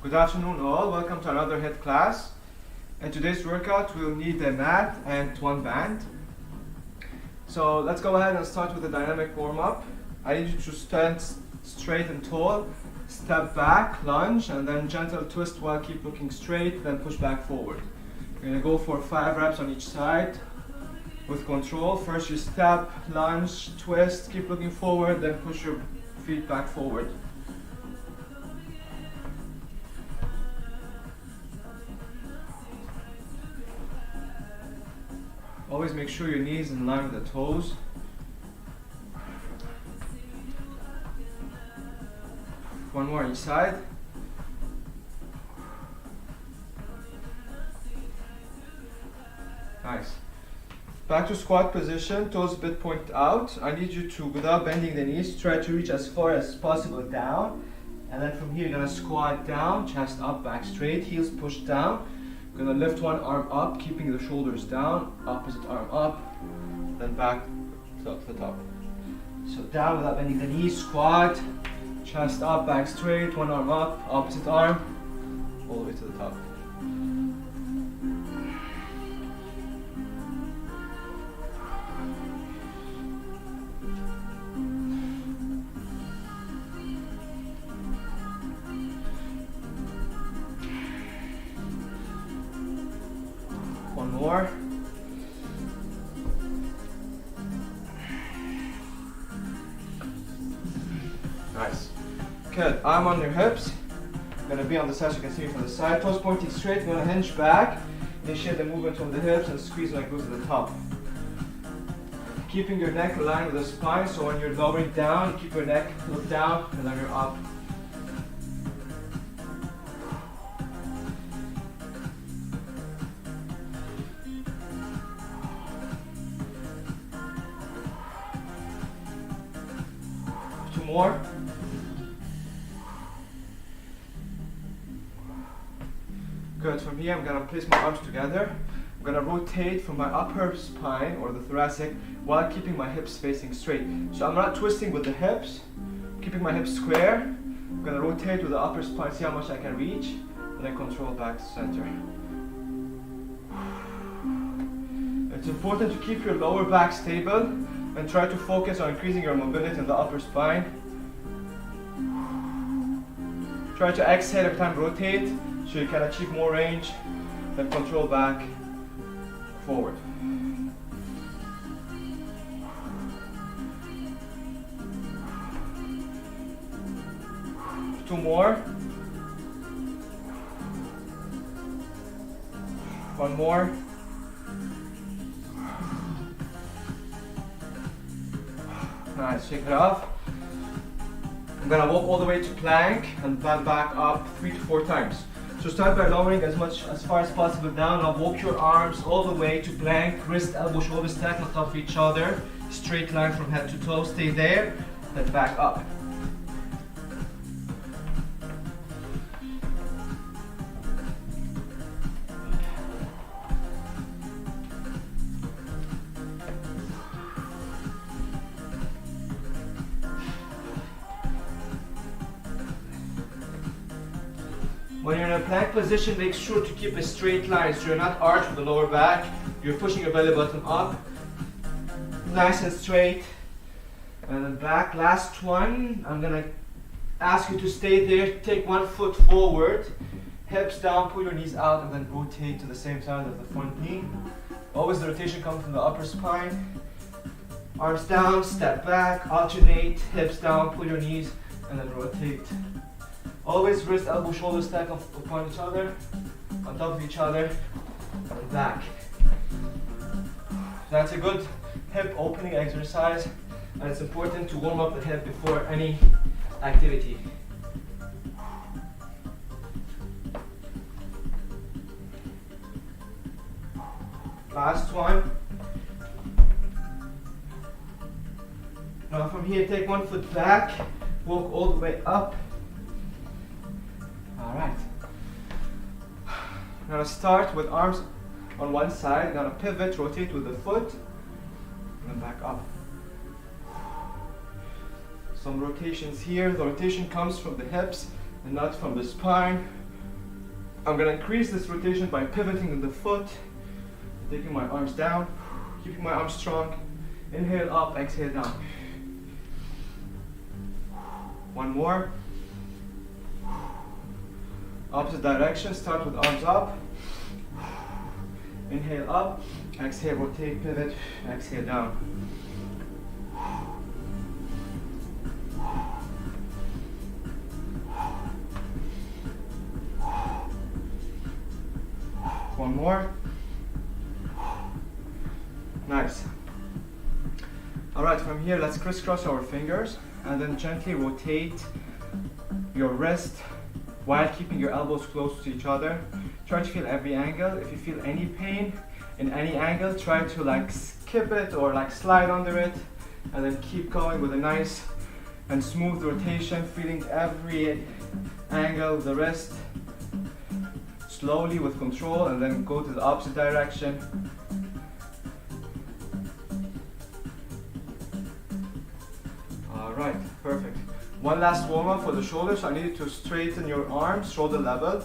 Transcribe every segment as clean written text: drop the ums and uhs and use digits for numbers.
Good afternoon all, welcome to another HIIT class. In today's workout we'll need a mat and one band. So let's go ahead and start with the dynamic warm-up. I need you to stand straight and tall, step back, lunge, and then gentle twist while keep looking straight, then push back forward. We're going to go for 5 reps on each side with control. First you step, lunge, twist, keep looking forward, then push your feet back forward. Always make sure your knees in line with the toes. One more each side. Nice. Back to squat position, toes a bit point out. I need you to, without bending the knees, try to reach as far as possible down. And then from here, you're gonna squat down, chest up, back straight, heels pushed down. Gonna lift one arm up, keeping the shoulders down, opposite arm up, then back to the top. So down without bending the knees, squat, chest up, back straight, one arm up, opposite arm, all the way to the top. One more. Nice. Good. Arm on your hips. Gonna be on the side so you can see me from the side. Toes pointing straight. Gonna hinge back. Initiate the movement from the hips and squeeze when it goes to the top. Keeping your neck aligned with the spine, so when you're lowering down, keep your neck look down and then you're up. More. Good. From here, I'm going to place my arms together. I'm going to rotate from my upper spine or the thoracic while keeping my hips facing straight. So I'm not twisting with the hips, keeping my hips square. I'm going to rotate with the upper spine, see how much I can reach, and then control back to center. It's important to keep your lower back stable and try to focus on increasing your mobility in the upper spine. Try to exhale every time rotate so you can achieve more range, then control back, forward. Two more. One more. Nice, shake it off. I'm gonna walk all the way to plank and then back up 3 to 4 times. So start by lowering as far as possible down. Now walk your arms all the way to plank, wrist, elbow, shoulder stack on top of each other. Straight line from head to toe, stay there, then back up. When you're in a plank position, make sure to keep a straight line so you're not arched with the lower back. You're pushing your belly button up, nice and straight, and then back. Last one, I'm gonna ask you to stay there, take one foot forward, hips down, pull your knees out, and then rotate to the same side of the front knee. Always the rotation comes from the upper spine. Arms down, step back, alternate, hips down, pull your knees, and then rotate. Always wrist, elbow, shoulder stack upon each other, on top of each other, and back. That's a good hip opening exercise, and it's important to warm up the hip before any activity. Last one. Now from here, take one foot back, walk all the way up. Alright. I'm gonna start with arms on one side, gonna pivot, rotate with the foot, and then back up. Some rotations here. The rotation comes from the hips and not from the spine. I'm gonna increase this rotation by pivoting in the foot, taking my arms down, keeping my arms strong. Inhale up, exhale down. One more. Opposite direction, start with arms up. Inhale up, exhale, rotate, pivot, exhale down. One more. Nice. Alright, from here let's crisscross our fingers and then gently rotate your wrist while keeping your elbows close to each other. Try to feel every angle. If you feel any pain in any angle, try to like skip it or like slide under it, and then keep going with a nice and smooth rotation, feeling every angle of the wrist slowly with control, and then go to the opposite direction. Alright, perfect. One last warm up for the shoulders. So I need you to straighten your arms, shoulder level.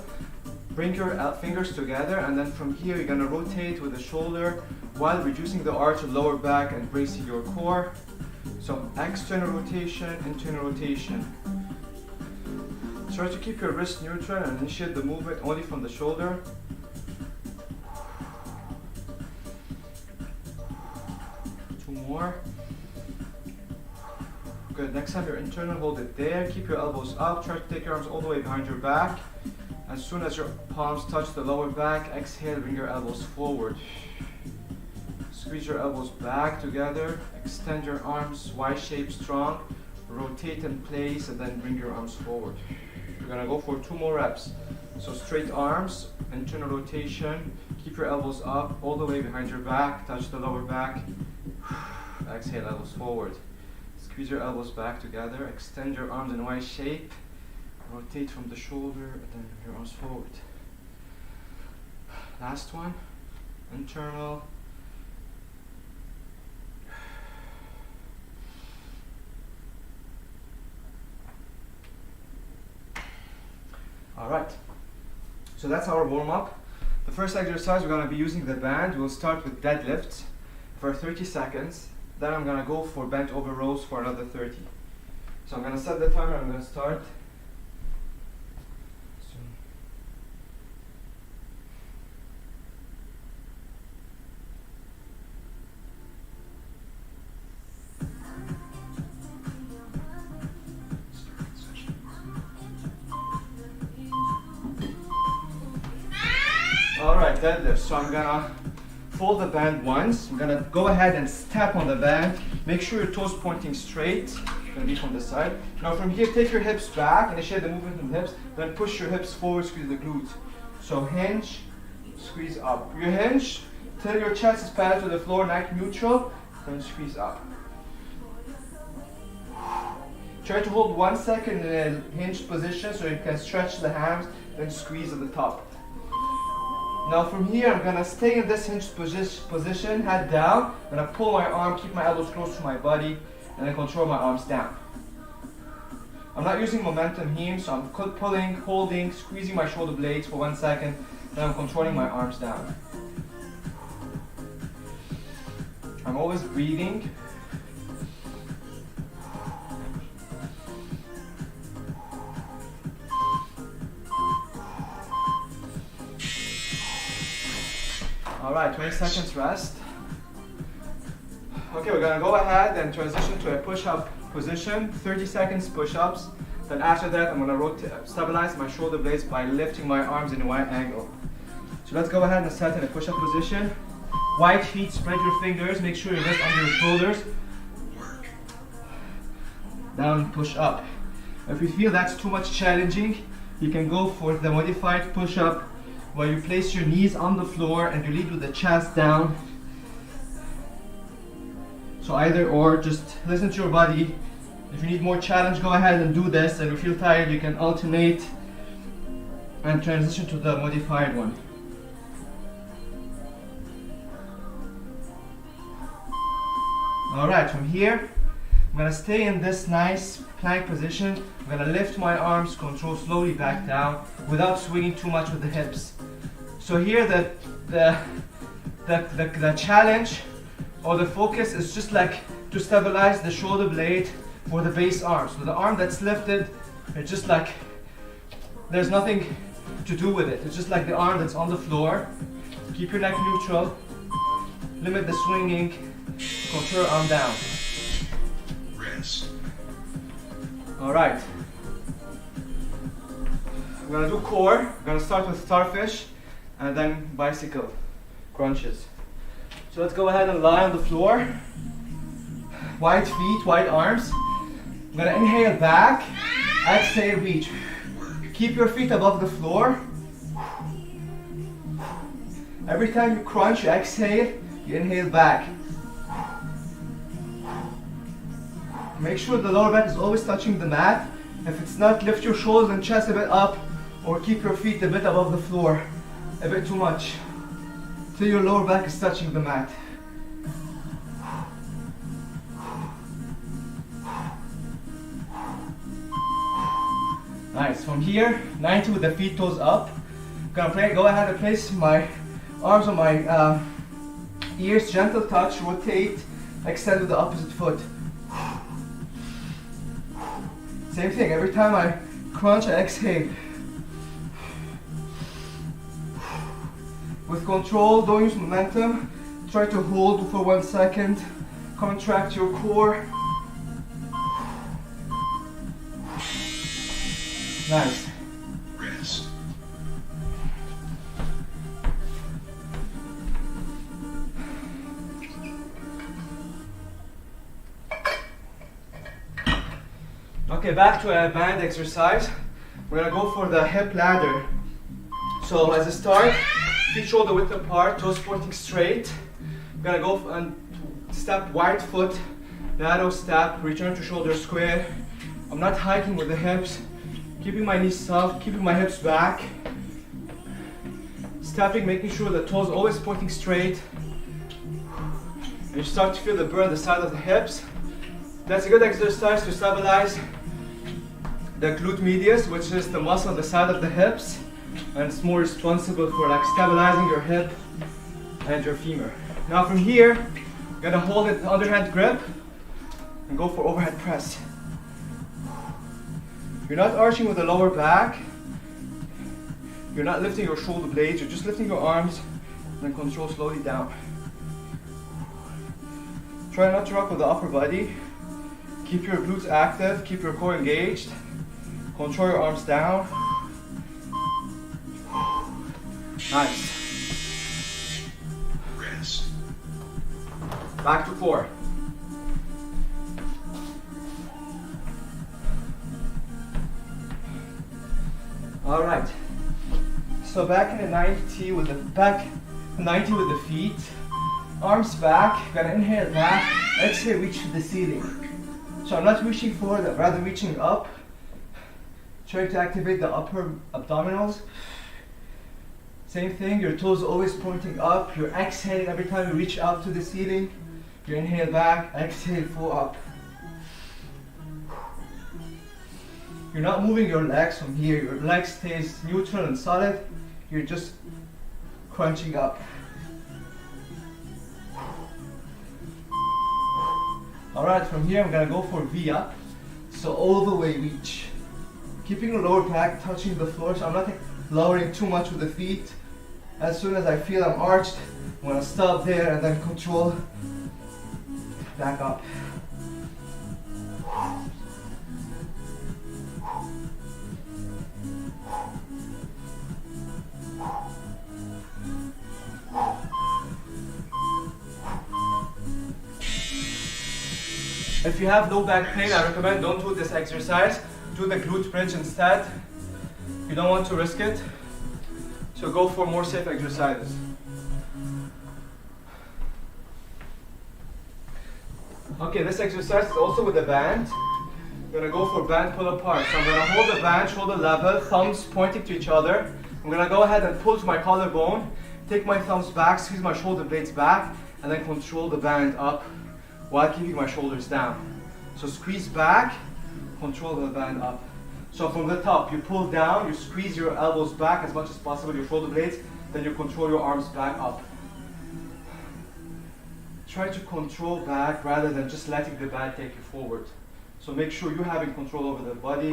Bring your fingers together, and then from here you're gonna rotate with the shoulder while reducing the arch of lower back and bracing your core. So external rotation, internal rotation. Try to keep your wrist neutral and initiate the movement only from the shoulder. Two more. Good. Next time you're internal, hold it there. Keep your elbows up. Try to take your arms all the way behind your back. As soon as your palms touch the lower back, exhale, bring your elbows forward. Squeeze your elbows back together. Extend your arms, Y shape, strong. Rotate in place and then bring your arms forward. We're gonna go for 2 more reps. So straight arms, internal rotation. Keep your elbows up all the way behind your back. Touch the lower back. Exhale, elbows forward. Squeeze your elbows back together. Extend your arms in Y shape. Rotate from the shoulder and then your arms forward. Last one. Internal. Alright. So that's our warm up. The first exercise we're going to be using the band. We'll start with deadlifts for 30 seconds. Then I'm going to go for bent over rows for another 30. So I'm going to set the timer. I'm going to start. Alright, deadlift. So I'm gonna fold the band once. I'm gonna go ahead and step on the band. Make sure your toes pointing straight. It's gonna be from the side. Now from here, take your hips back, initiate the movement in the hips, then push your hips forward, squeeze the glutes. So hinge, squeeze up. You hinge till your chest is parallel to the floor, neck neutral, then squeeze up. Try to hold 1 second in a hinged position so you can stretch the hams, then squeeze at the top. Now from here, I'm gonna stay in this hinged position, head down. I'm gonna pull my arm, keep my elbows close to my body, and then control my arms down. I'm not using momentum here, so I'm pulling, holding, squeezing my shoulder blades for 1 second, then I'm controlling my arms down. I'm always breathing. Alright, 20 seconds rest. Okay, we're gonna go ahead and transition to a push-up position. 30 seconds push-ups. Then after that, I'm gonna stabilize my shoulder blades by lifting my arms in a wide angle. So let's go ahead and start in a push-up position. Wide feet, spread your fingers, make sure your wrists under your shoulders. Down, push up. If you feel that's too much challenging, you can go for the modified push-up where you place your knees on the floor and you lead with the chest down. So either or, just listen to your body. If you need more challenge, go ahead and do this, and if you feel tired, you can alternate and transition to the modified one. Alright, from here, I'm gonna stay in this nice plank position. I'm gonna lift my arms, control slowly back down without swinging too much with the hips. So here the challenge or the focus is just like to stabilize the shoulder blade for the base arm. So the arm that's lifted, it's just like there's nothing to do with it. It's just like the arm that's on the floor. Keep your neck neutral. Limit the swinging. Control your arm down. Rest. All right. We're gonna do core. We're gonna start with starfish and then bicycle crunches. So let's go ahead and lie on the floor. Wide feet, wide arms. I'm gonna inhale back, exhale, reach. Keep your feet above the floor. Every time you crunch, you exhale, you inhale back. Make sure the lower back is always touching the mat. If it's not, lift your shoulders and chest a bit up, or keep your feet a bit above the floor, a bit too much, till your lower back is touching the mat. Nice. From here, 90 with the feet toes up. Go ahead and place my arms on my ears, gentle touch, rotate, extend with the opposite foot. Same thing, every time I crunch, I exhale. With control, don't use momentum. Try to hold for 1 second. Contract your core. Nice. Rest. Okay, back to a band exercise. We're gonna go for the hip ladder. So as a start, feet shoulder width apart, toes pointing straight. We're gonna go and step wide foot, narrow step, return to shoulder square. I'm not hiking with the hips, keeping my knees soft, keeping my hips back. Stepping, making sure the toes always pointing straight. And you start to feel the burn on the side of the hips. That's a good exercise to stabilize the glute medius, which is the muscle on the side of the hips, and it's more responsible for like stabilizing your hip and your femur. Now from here, you're gonna hold it underhand grip and go for overhead press. You're not arching with the lower back. You're not lifting your shoulder blades. You're just lifting your arms and then control slowly down. Try not to rock with the upper body. Keep your glutes active, keep your core engaged. Control your arms down. Nice. Rest. Back to core. All right. So back in a 90 with the back, 90 with the feet. Arms back. Gonna inhale back. Exhale, reach to the ceiling. So I'm not reaching forward, I'm rather reaching up. Trying to activate the upper abdominals. Same thing, your toes always pointing up. You're exhaling every time you reach up to the ceiling. You inhale back, exhale, full up. You're not moving your legs from here. Your legs stays neutral and solid. You're just crunching up. Alright, from here I'm gonna go for V up. So all the way reach. Keeping the lower back touching the floor, so I'm not lowering too much with the feet. As soon as I feel I'm arched, I'm gonna stop there and then control back up. If you have low back pain, I recommend don't do this exercise. Do the glute bridge instead. You don't want to risk it. So go for more safe exercises. Okay, this exercise is also with the band. I'm gonna go for band pull apart. So I'm gonna hold the band shoulder level, thumbs pointing to each other. I'm gonna go ahead and pull to my collarbone, take my thumbs back, squeeze my shoulder blades back, and then control the band up while keeping my shoulders down. So squeeze back, control the band up. So from the top, you pull down, you squeeze your elbows back as much as possible, your shoulder blades, then you control your arms back up. Try to control back rather than just letting the band take you forward. So make sure you're having control over the body,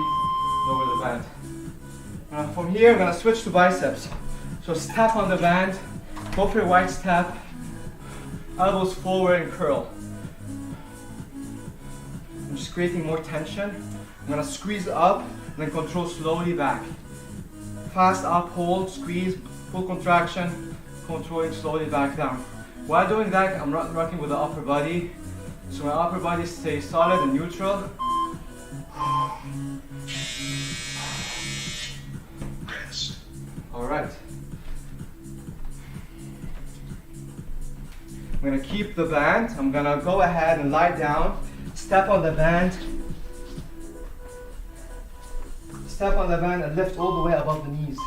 over the band. From here, I'm gonna switch to biceps. So step on the band, go for a wide step, elbows forward and curl. I'm just creating more tension. I'm gonna squeeze up, then control slowly back. Fast up, hold, squeeze, full contraction, controlling slowly back down. While doing that, I'm rocking with the upper body. So my upper body stays solid and neutral. Rest. All right. I'm gonna keep the band. I'm gonna go ahead and lie down. Step on the band. Step on the band and lift all the way above the knees.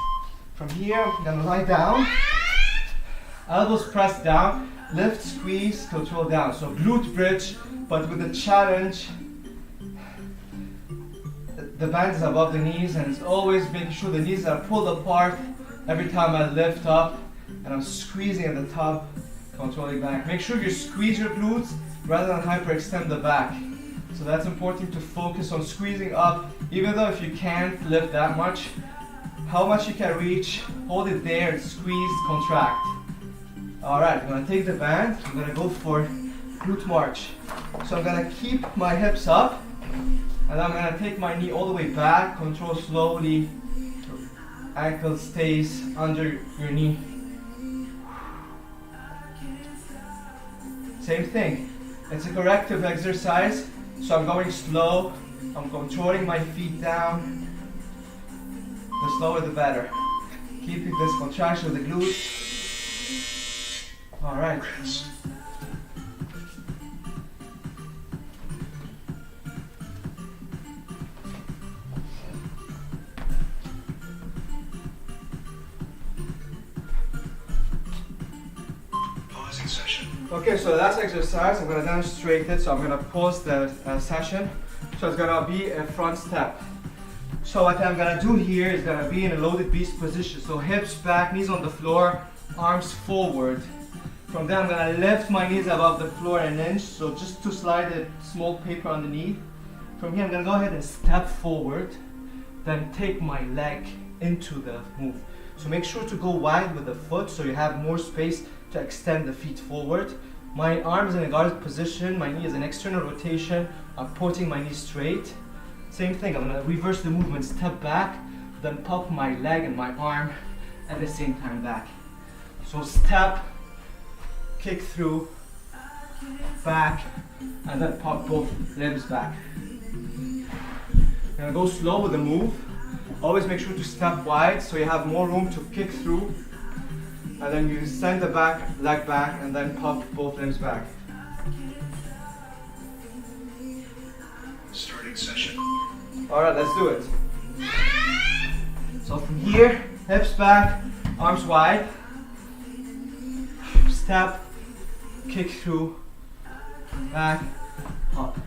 From here, I'm gonna lie down. Elbows pressed down. Lift, squeeze, control down. So glute bridge, but with the challenge. The band is above the knees, and it's always making sure the knees are pulled apart every time I lift up, and I'm squeezing at the top, controlling back. Make sure you squeeze your glutes rather than hyperextend the back. So that's important to focus on squeezing up, even though if you can't lift that much, how much you can reach, hold it there and squeeze, contract. Alright, I'm gonna take the band, I'm gonna go for glute march. So I'm gonna keep my hips up, and I'm gonna take my knee all the way back, control slowly, ankle stays under your knee. Same thing, it's a corrective exercise, so I'm going slow, I'm controlling my feet down. The slower the better. Keeping this contraction of the glutes. All right. Rest. Pausing session. Okay, so last exercise, I'm gonna demonstrate it. So I'm gonna pause the session. So it's gonna be a front step. So what I'm gonna do here is gonna be in a loaded beast position. So hips back, knees on the floor, arms forward. From there, I'm gonna lift my knees above the floor an inch, so just to slide a small paper underneath. From here, I'm gonna go ahead and step forward, then take my leg into the move. So make sure to go wide with the foot so you have more space to extend the feet forward. My arm is in a guarded position, my knee is in external rotation, I'm putting my knee straight. Same thing, I'm gonna reverse the movement, step back, then pop my leg and my arm at the same time back. So step, kick through, back, and then pop both limbs back. Gonna go slow with the move. Always make sure to step wide so you have more room to kick through. And then you send the back leg back and then pop both limbs back. Starting session. Alright, let's do it. So from here, hips back, arms wide. Step, kick through, back, up.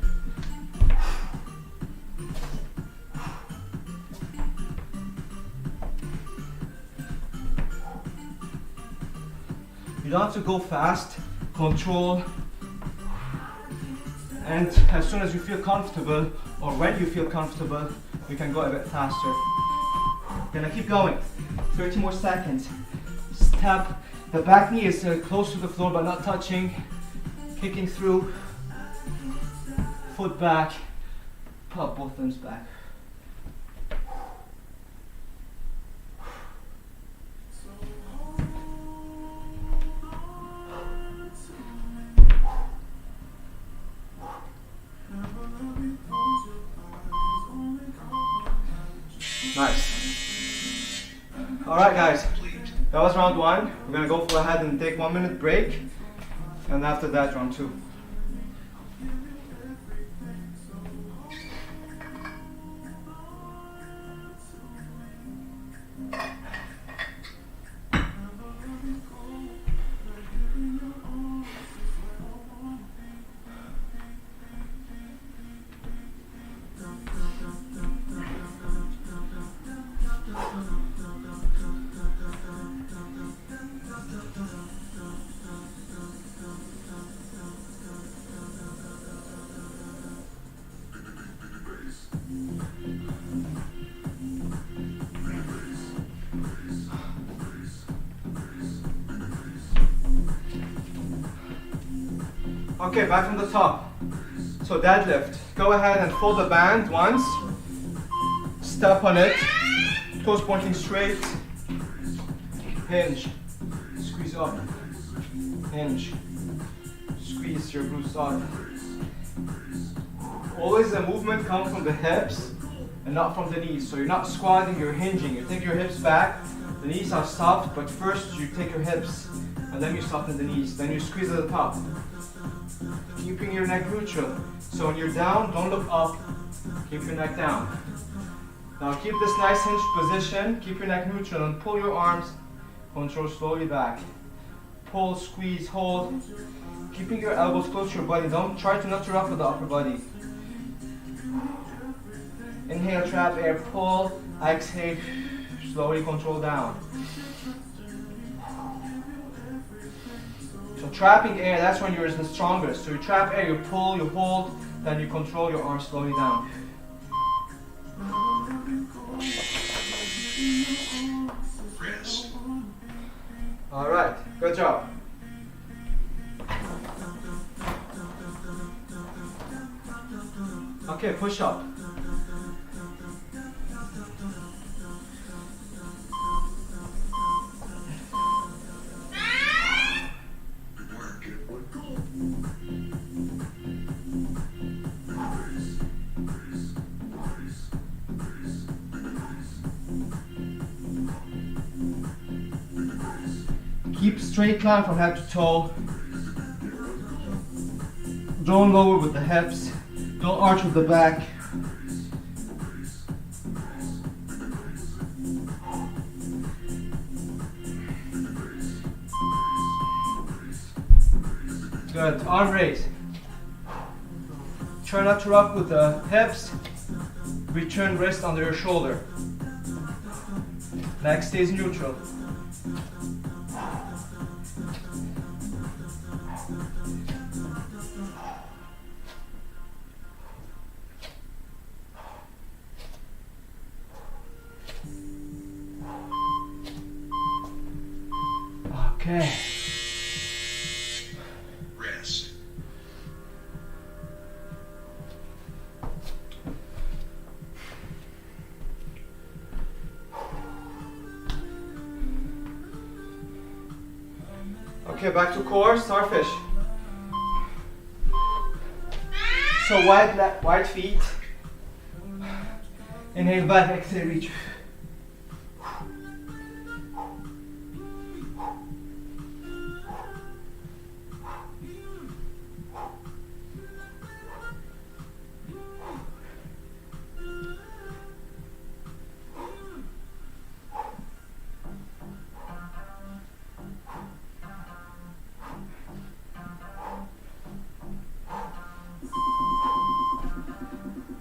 You don't have to go fast, control, and as soon as you feel comfortable, or when you feel comfortable, you can go a bit faster. Gonna keep going, 30 more seconds. Step, the back knee is close to the floor but not touching, kicking through, foot back, pop both limbs back. Nice. Alright guys, that was round one. We're gonna go ahead and take 1 minute break, and after that round two. Okay, back from the top. So deadlift. Go ahead and fold the band once. Step on it. Toes pointing straight. Hinge. Squeeze up. Hinge. Squeeze your glutes up. Always the movement comes from the hips and not from the knees. So you're not squatting, you're hinging. You take your hips back. The knees are soft, but first you take your hips and then you soften the knees. Then you squeeze at the top. Keeping your neck neutral. So when you're down, don't look up. Keep your neck down. Now keep this nice hinged position. Keep your neck neutral and pull your arms. Control slowly back. Pull, squeeze, hold. Keeping your elbows close to your body. Don't try to not to ruffle the upper body. Inhale, trap air, pull. Exhale, slowly control down. So trapping air, that's when you're the strongest. So you trap air, you pull, you hold, then you control your arms slowly down. Rest. All right, good job. Okay, push up. Keep straight line from head to toe. Don't lower with the hips. Don't arch with the back. Good. Arm raise. Try not to rock with the hips. Return wrist under your shoulder. Neck stays neutral. Okay. Rest. Okay, back to core, starfish. So wide feet. Inhale back, exhale, reach.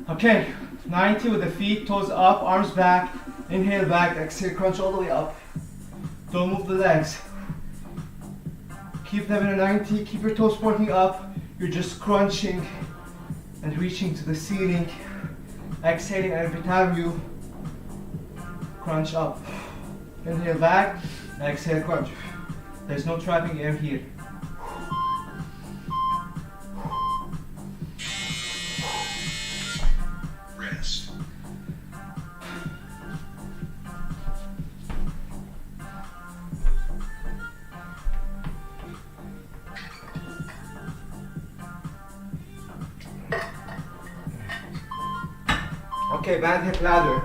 Okay, 90 with the feet, toes up, arms back. Inhale back, exhale, crunch all the way up. Don't move the legs. Keep them in a 90, keep your toes pointing up. You're just crunching and reaching to the ceiling. Exhaling, and every time you crunch up. Inhale back, exhale, crunch. There's no trapping air here. Rest. Okay, band hip ladder.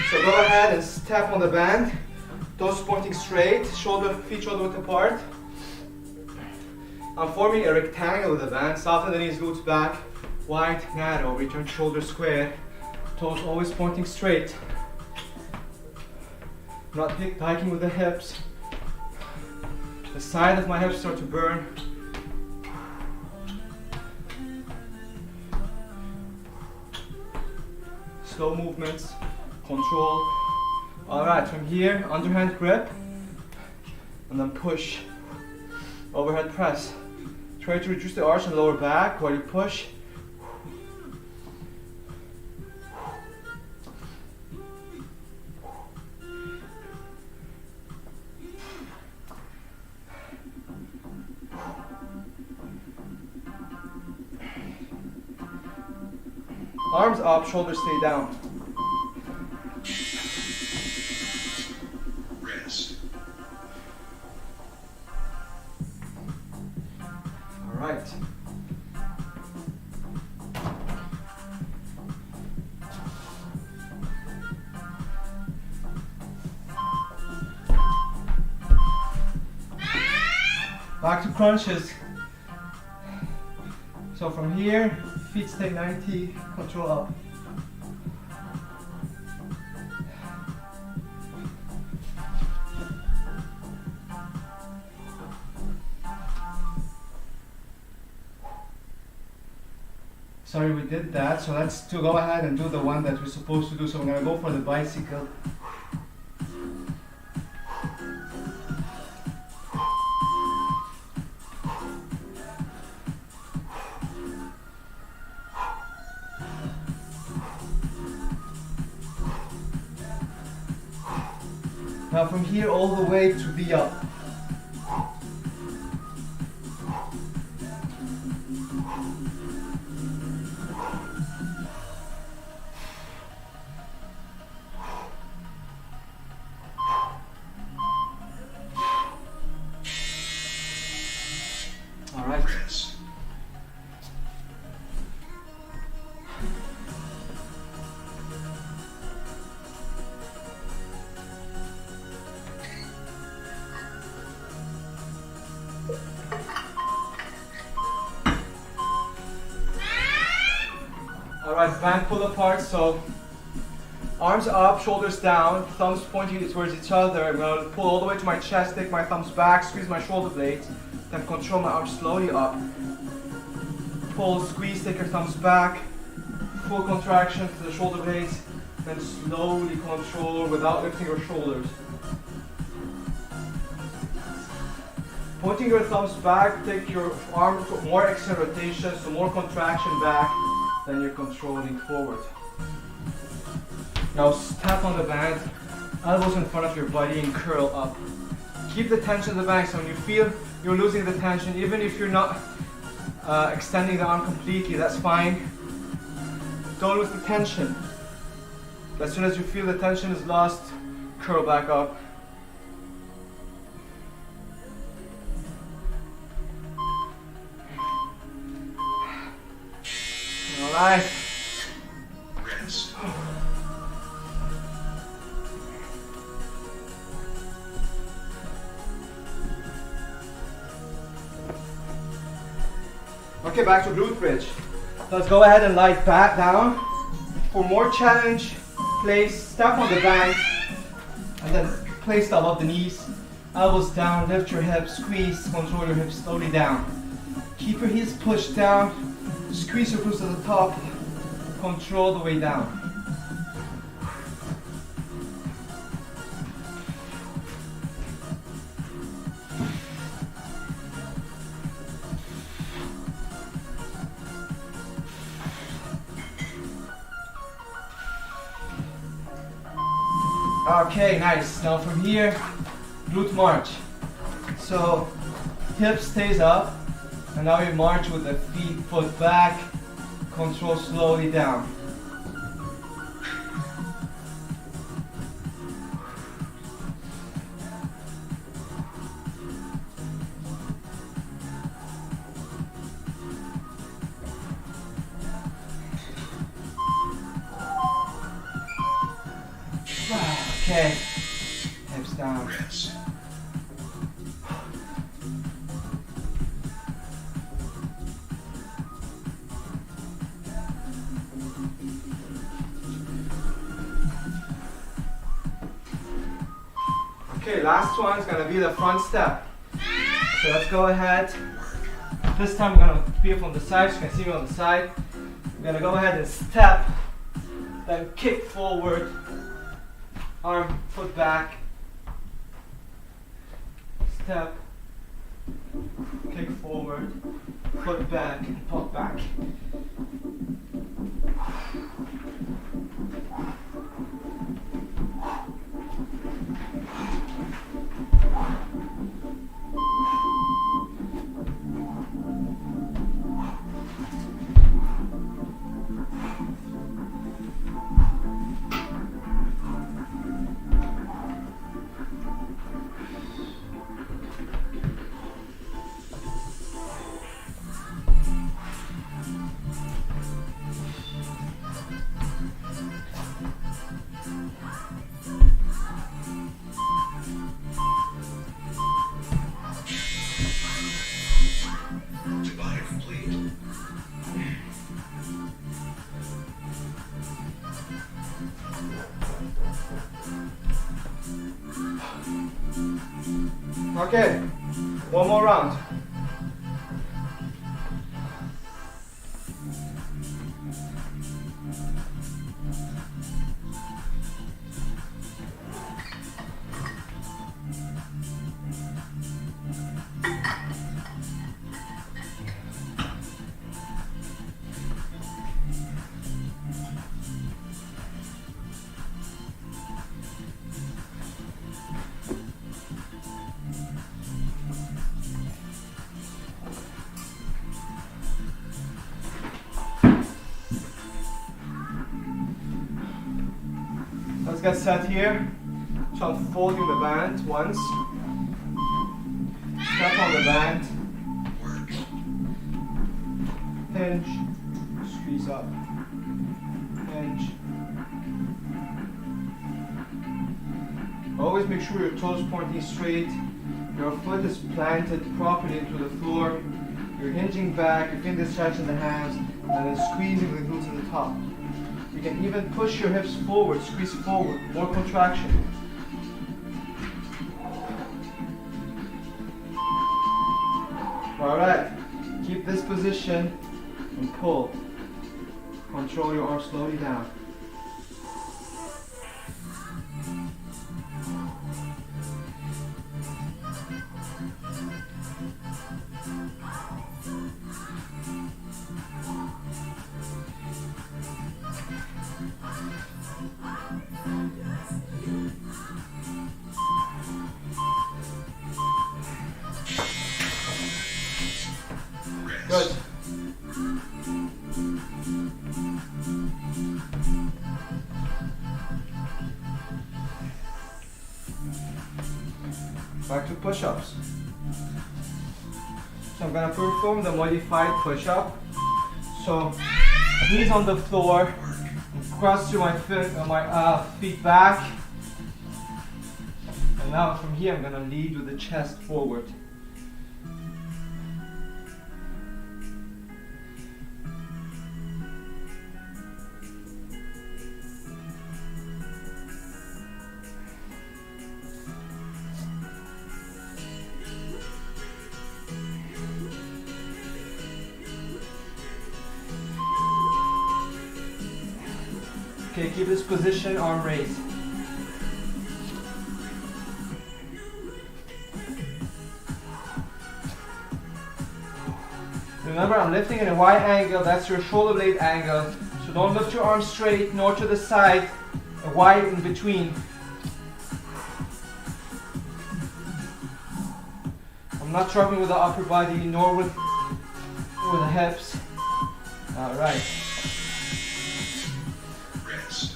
So go ahead and step on the band. Toes pointing straight, feet shoulder width apart. I'm forming a rectangle with the band. Soften the knees, glutes back. Wide, narrow, return shoulder square. Toes always pointing straight. Not hiking with the hips. The side of my hips start to burn. Slow movements, control. All right, from here, underhand grip, and then push. Overhead press. Try to reduce the arch and lower back while you push. Arms up, shoulders stay down. Rest. All right. Back to crunches. So from here, feet stay 90, control up. Sorry we did that, so let's go ahead and do the one that we're supposed to do. So we're gonna go for the bicycle. Now from here all the way to the up. All right. Rest. All right, band pull apart. So arms up, shoulders down, thumbs pointing towards each other. I'm gonna pull all the way to my chest, take my thumbs back, squeeze my shoulder blades, then control my arms slowly up. Pull, squeeze, take your thumbs back, full contraction to the shoulder blades, then slowly control without lifting your shoulders. Pointing your thumbs back, take your arm to more extra rotation, so more contraction back, then you're controlling forward. Now step on the band, elbows in front of your body and curl up. Keep the tension in the back, so when you feel you're losing the tension, even if you're not extending the arm completely, that's fine. Don't lose the tension. As soon as you feel the tension is lost, curl back up. All right. Rest. Okay, back to glute bridge. Let's go ahead and lie back down. For more challenge, place, step on the band, and then place above the knees. Elbows down, lift your hips, squeeze, control your hips slowly down. Keep your heels pushed down, squeeze your glutes to the top, control the way down. Okay, nice. Now from here, glute march. So hip stays up, and now you march with the feet, foot back, control slowly down. Okay, hips down. Rest. Okay, last one is gonna be the front step. So let's go ahead. This time we're gonna be from the side, so you can see me on the side. We're gonna go ahead and step, then kick forward, arm, foot back, step, kick forward, foot back, and pop back. Okay, one more round. Let's get set here. So I'm folding the band once. Step on the band. Work. Hinge. Squeeze up. Hinge. Always make sure your toes pointing straight. Your foot is planted properly into the floor. You're hinging back, your fingers stretching the hands, and then squeezing the glutes in the top. You can even push your hips forward, squeeze forward, more contraction. Alright, keep this position and pull. Control your arms slowly down. Good. Back to push-ups. So I'm gonna perform the modified push-up. So knees on the floor, cross to my feet back. And now from here I'm gonna lead with the chest forward. Okay, keep this position, arm raised. Remember, I'm lifting in a wide angle, that's your shoulder blade angle. So don't lift your arms straight, nor to the side, a wide in between. I'm not struggling with the upper body, nor with the hips. All right. Rest.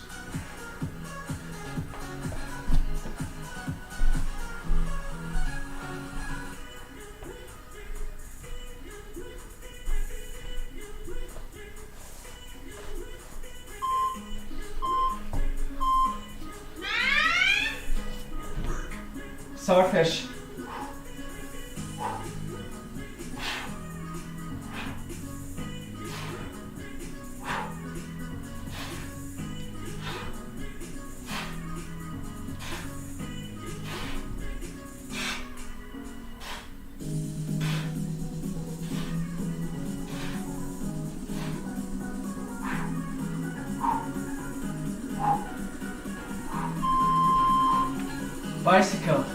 Starfish. Bicycle.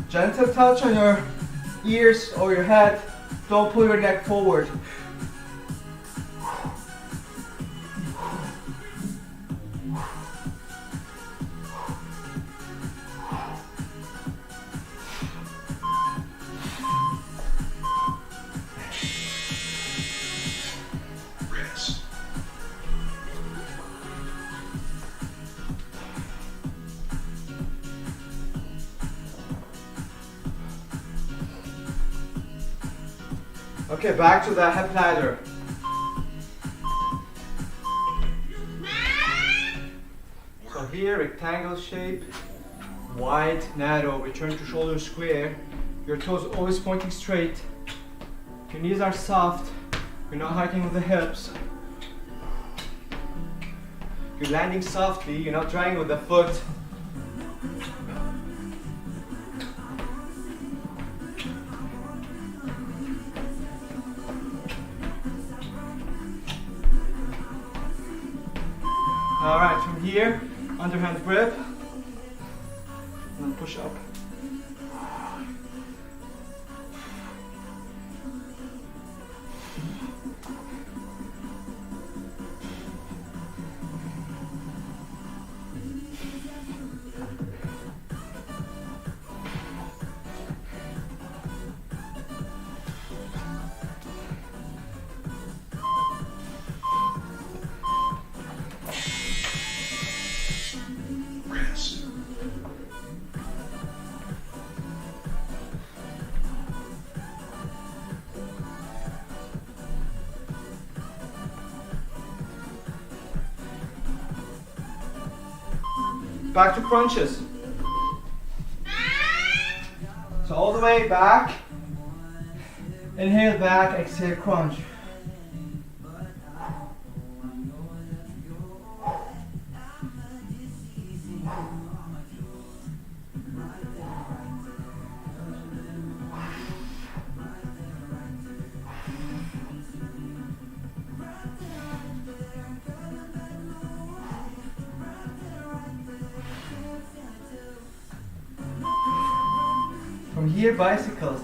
Gentle touch on your ears or your head. Don't pull your neck forward. Rest. Okay, back to the hip ladder. So here, rectangle shape, wide, narrow, return to shoulder square. Your toes always pointing straight. Your knees are soft. You're not hiking with the hips. You're landing softly, you're not dragging with the foot. Alright, from here, underhand grip, and then push up. Rest. Back to crunches. So all the way back. Inhale back, exhale crunch. From here, bicycles.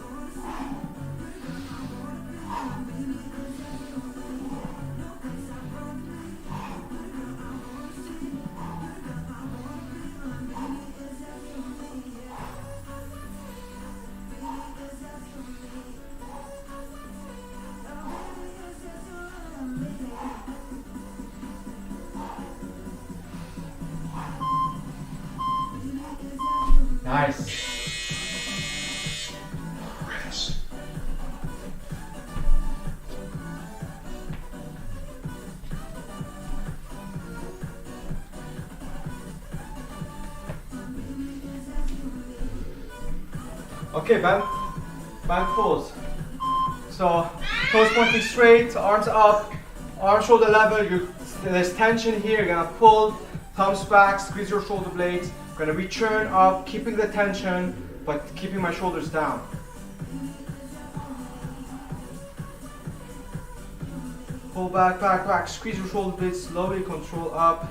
Nice. Rest. Okay, bank pulls. So toes pointing straight, arms up, arm shoulder level. There's tension here. You're gonna pull, thumbs back, squeeze your shoulder blades. Gonna return up, keeping the tension, but keeping my shoulders down. Pull back, back, back. Squeeze your shoulder blades, slowly control up.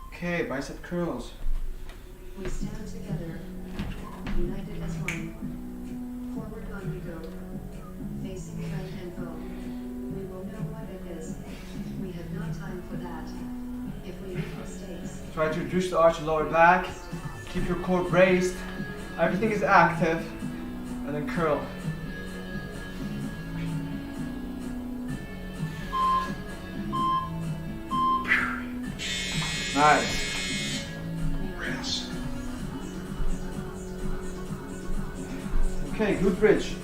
Okay, bicep curls. We stand together, united as one. Forward on we go, facing friend and foe. We will know what it is. We have no time for that. If we make mistakes, Try to reduce the arch of lower back. Keep your core braced. Everything is active. And then curl. Nice. Rest. Okay, good bridge.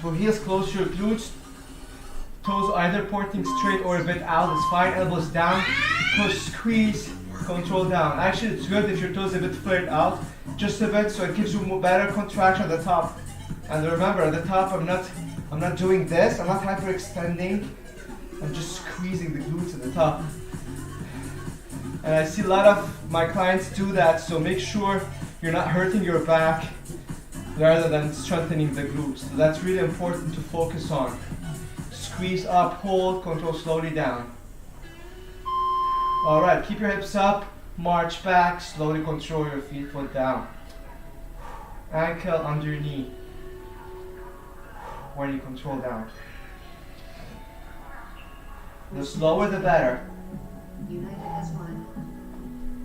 So heels close to your glutes. Toes either pointing straight or a bit out. It's fine. Elbows down. Push, squeeze, control down. Actually, it's good if your toes a bit flared out. Just a bit, so it gives you more better contraction at the top. And remember, at the top, I'm not doing this. I'm not hyperextending. I'm just squeezing the glutes at the top. And I see a lot of my clients do that, so make sure you're not hurting your back rather than strengthening the glutes. So that's really important to focus on. Squeeze up, hold, control slowly down. Alright, keep your hips up, march back, slowly control your feet, foot down. Ankle under your knee. When you control down. The slower the better. united as one.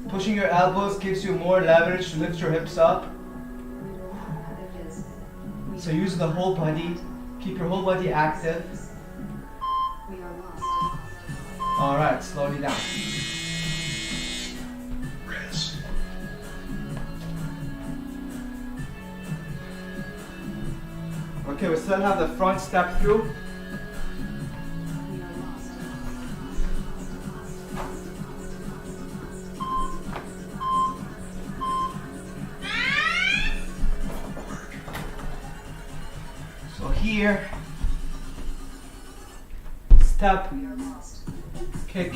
Pushing your elbows gives you more leverage to lift your hips up. We will know what it is. We So use the whole body. Keep your whole body active. We are lost. Alright, slowly down. Rest. Okay, we still have the front step through. We are lost. here. Step, We are lost. kick,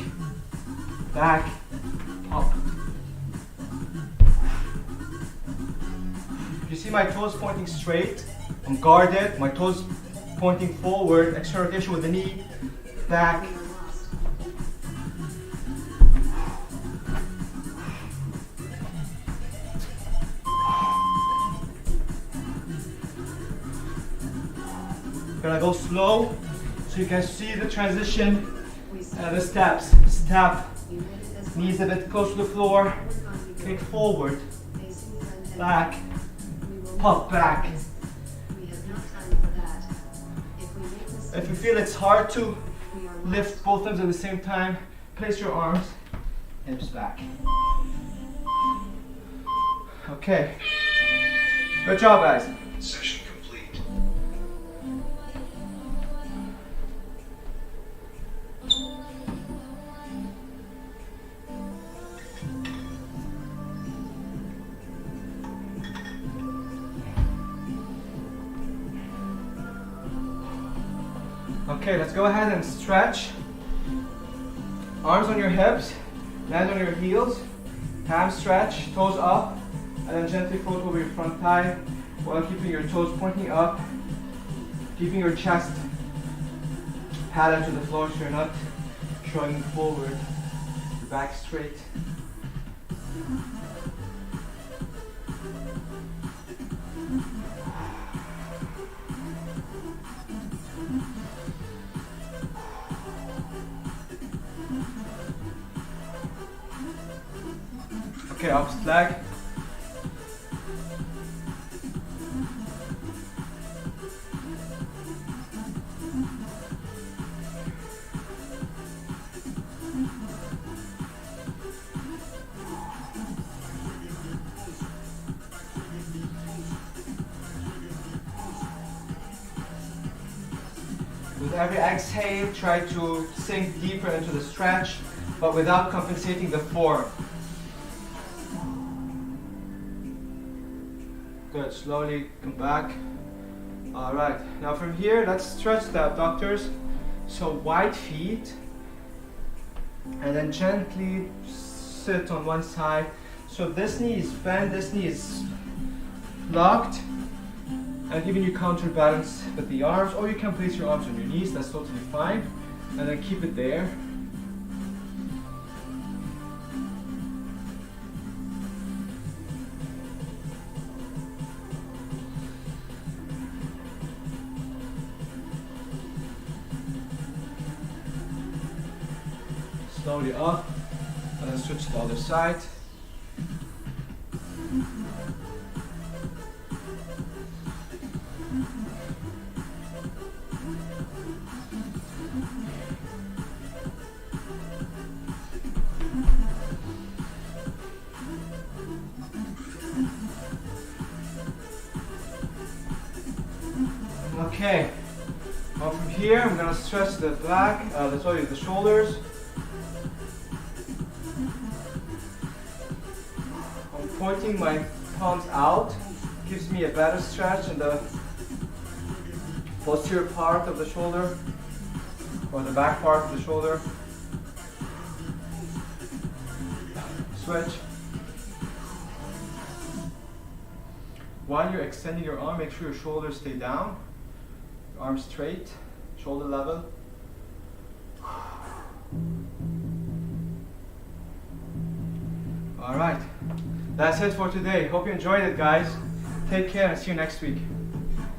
back, pop. You see my toes pointing straight. I'm guarded. My toes pointing forward. Extra rotation with the knee, back. We are lost. Gonna go slow so you can see the transition We and stand the steps. Step, united as knees one. a bit close to the floor. Forward on we Kick go. forward, Facing friend and back, foe. We will pop back. We have no time for that. If we make mistakes, If you feel it's hard to we are lift lost. both arms at the same time, place your arms, hips back. Okay. Good job, guys. Session complete. Okay, let's go ahead and stretch. Arms on your hips, land on your heels, ham stretch, toes up, and then gently float over your front thigh while keeping your toes pointing up, keeping your chest parallel to the floor so you're not showing forward, your back straight. Okay, opposite leg. With every exhale, try to sink deeper into the stretch, but without compensating the form. Good, slowly come back. All right, now from here, let's stretch the abductors. So wide feet, and then gently sit on one side. So this knee is bent, this knee is locked, and even you counterbalance with the arms, or you can place your arms on your knees, that's totally fine. And then keep it there. Slowly up, and then switch to the other side. Okay, now from here I'm gonna stretch the back, the shoulders. I'm pointing my palms out, gives me a better stretch in the posterior part of the shoulder, or the back part of the shoulder. Switch. While you're extending your arm, make sure your shoulders stay down, arms straight, shoulder level. All right, that's it for today. Hope you enjoyed it, guys. Take care and see you next week.